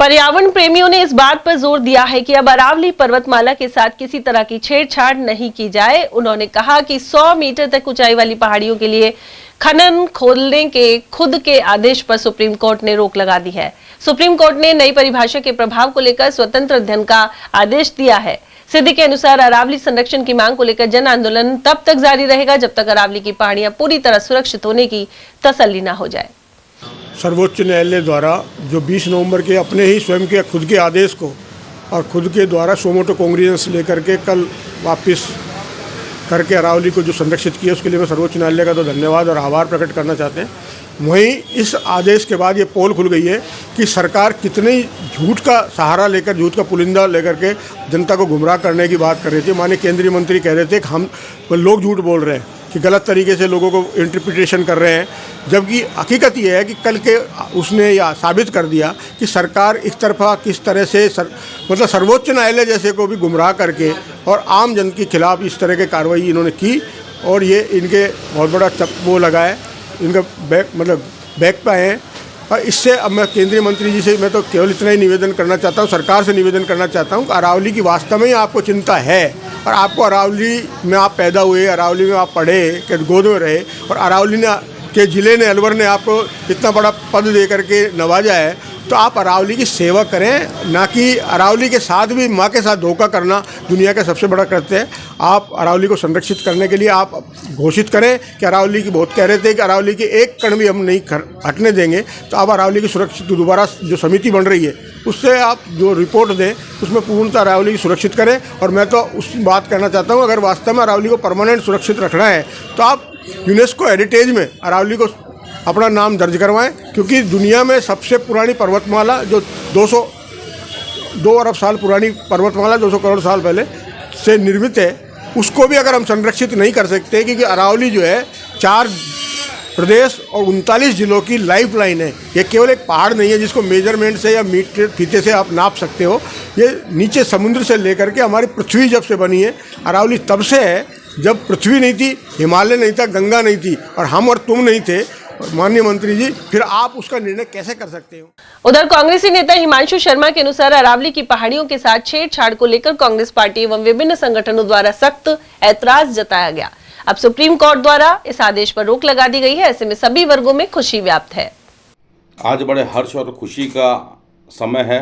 पर्यावरण प्रेमियों ने इस बात पर जोर दिया है कि अब अरावली पर्वतमाला के साथ किसी तरह की छेड़छाड़ नहीं की जाए। उन्होंने कहा कि 100 मीटर तक ऊंचाई वाली पहाड़ियों के लिए खनन खोलने के खुद के आदेश पर सुप्रीम कोर्ट ने रोक लगा दी है। सुप्रीम कोर्ट ने नई परिभाषा के प्रभाव को लेकर स्वतंत्र अध्ययन का आदेश दिया है। सिद्धि के अनुसार अरावली संरक्षण की मांग को लेकर जन आंदोलन तब तक जारी रहेगा जब तक अरावली की पहाड़ियां पूरी तरह सुरक्षित होने की तसल्ली न हो जाए। सर्वोच्च न्यायालय द्वारा जो 20 नवंबर के अपने ही स्वयं के खुद के आदेश को और खुद के द्वारा सोमोटो कॉन्ग्रेजेंस लेकर के कल वापस करके अरावली को जो संरक्षित किया उसके लिए मैं सर्वोच्च न्यायालय का तो धन्यवाद और आभार प्रकट करना चाहते हैं। वहीं इस आदेश के बाद ये पोल खुल गई है कि सरकार कितने झूठ का सहारा लेकर, झूठ का पुलिंदा लेकर के जनता को गुमराह करने की बात कर रही थी। माननीय केंद्रीय मंत्री कह रहे थे कि हम लोग झूठ बोल रहे हैं, कि गलत तरीके से लोगों को इंटरप्रिटेशन कर रहे हैं, जबकि हकीकत ये है कि कल के उसने या साबित कर दिया कि सरकार एक तरफा किस तरह से मतलब सर्वोच्च न्यायालय जैसे को भी गुमराह करके और आम जन के खिलाफ इस तरह की कार्रवाई इन्होंने की। और ये इनके बहुत बड़ा वो लगा है, इनका बैक पे हैं। और इससे अब मैं केंद्रीय मंत्री जी से मैं तो केवल इतना ही निवेदन करना चाहता हूँ, सरकार से निवेदन करना चाहता हूँ कि अरावली की वास्तव में ही आपको चिंता है और आपको अरावली में आप पैदा हुए, अरावली में आप पढ़े, के गोद में रहे और अरावली ने के ज़िले ने, अलवर ने आपको इतना बड़ा पद दे करके नवाजा है, तो आप अरावली की सेवा करें, ना कि अरावली के साथ भी माँ के साथ धोखा करना दुनिया का सबसे बड़ा कृत्य है। आप अरावली को संरक्षित करने के लिए आप घोषित करें कि अरावली की बहुत कह रहे थे कि अरावली के एक कण भी हम नहीं हटने देंगे, तो आप अरावली की सुरक्षित दोबारा जो समिति बन रही है उससे आप जो रिपोर्ट दें उसमें पूर्णतः अरावली की सुरक्षित करें। और मैं तो उस बात कहना चाहता हूँ, अगर वास्तव में अरावली को परमानेंट सुरक्षित रखना है तो आप यूनेस्को हेरिटेज में अरावली को अपना नाम दर्ज करवाएं, क्योंकि दुनिया में सबसे पुरानी पर्वतमाला जो 2 अरब साल पुरानी पर्वतमाला 200 करोड़ साल पहले से निर्मित है, उसको भी अगर हम संरक्षित नहीं कर सकते, क्योंकि अरावली जो है 4 प्रदेश और 39 जिलों की लाइफ लाइन है। ये केवल एक पहाड़ नहीं है जिसको मेजरमेंट से या मीटर फीते से आप नाप सकते हो। ये नीचे समुद्र से लेकर के हमारी पृथ्वी जब से बनी है, अरावली तब से है जब पृथ्वी नहीं थी, हिमालय नहीं था, गंगा नहीं थी और हम और तुम नहीं थे। माननीय मंत्री जी, फिर आप उसका निर्णय कैसे कर सकते हो? उधर कांग्रेसी नेता हिमांशु शर्मा के अनुसार अरावली की पहाड़ियों के साथ छेड़छाड़ को लेकर कांग्रेस पार्टी एवं विभिन्न संगठनों द्वारा सख्त ऐतराज जताया गया। अब सुप्रीम कोर्ट द्वारा इस आदेश पर रोक लगा दी गई है। ऐसे में सभी वर्गों में खुशी व्याप्त है। आज बड़े हर्ष और खुशी का समय है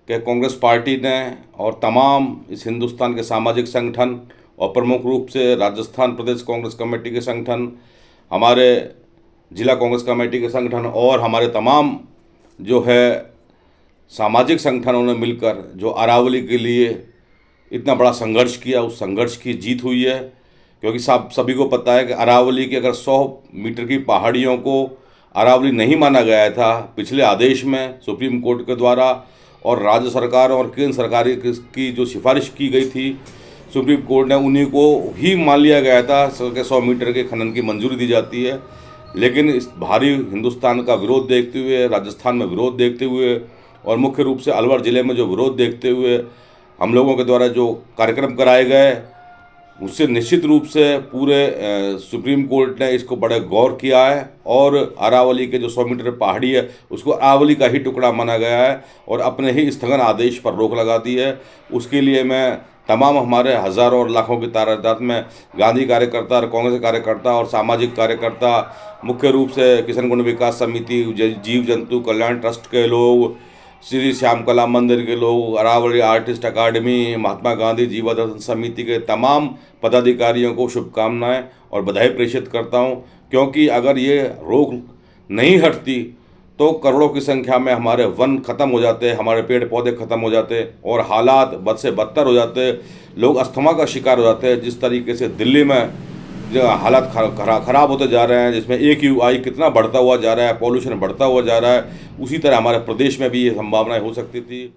कि कांग्रेस पार्टी ने और तमाम इस हिंदुस्तान के सामाजिक संगठन और प्रमुख रूप से राजस्थान प्रदेश कांग्रेस कमेटी के संगठन, हमारे जिला कांग्रेस कमेटी के संगठन और हमारे तमाम जो है सामाजिक संगठनों ने मिलकर जो अरावली के लिए इतना बड़ा संघर्ष किया, उस संघर्ष की जीत हुई है। क्योंकि सभी को पता है कि अरावली की अगर 100 मीटर की पहाड़ियों को अरावली नहीं माना गया था पिछले आदेश में सुप्रीम कोर्ट के द्वारा, और राज्य सरकार और केंद्र सरकार की जो सिफारिश की गई थी सुप्रीम कोर्ट ने, उन्हीं को ही मान लिया गया था कि 100 मीटर के खनन की मंजूरी दी जाती है। लेकिन इस भारी हिंदुस्तान का विरोध देखते हुए, राजस्थान में विरोध देखते हुए और मुख्य रूप से अलवर ज़िले में जो विरोध देखते हुए हम लोगों के द्वारा जो कार्यक्रम कराए गए, उससे निश्चित रूप से पूरे सुप्रीम कोर्ट ने इसको बड़े गौर किया है और अरावली के जो 100 मीटर पहाड़ी है उसको अरावली का ही टुकड़ा माना गया है और अपने ही स्थगन आदेश पर रोक लगा दी है। उसके लिए मैं तमाम हमारे हज़ारों और लाखों की तादाद में गांधी कार्यकर्ता और कांग्रेस कार्यकर्ता और सामाजिक कार्यकर्ता, मुख्य रूप से किशन गुण विकास समिति, जीव जंतु कल्याण ट्रस्ट के लोग, श्री श्याम कला मंदिर के लोग, अरावली आर्टिस्ट अकादमी, महात्मा गांधी जीवादर्शन समिति के तमाम पदाधिकारियों को शुभकामनाएं और बधाई प्रेषित करता हूं। क्योंकि अगर ये रोक नहीं हटती तो करोड़ों की संख्या में हमारे वन खत्म हो जाते, हमारे पेड़ पौधे खत्म हो जाते और हालात बद से बदतर हो जाते, लोग अस्थमा का शिकार हो जाते हैं। जिस तरीके से दिल्ली में जो हालात खराब होते जा रहे हैं, जिसमें AQI कितना बढ़ता हुआ जा रहा है, पॉल्यूशन बढ़ता हुआ जा रहा है, उसी तरह हमारे प्रदेश में भी ये संभावनाएं हो सकती थी।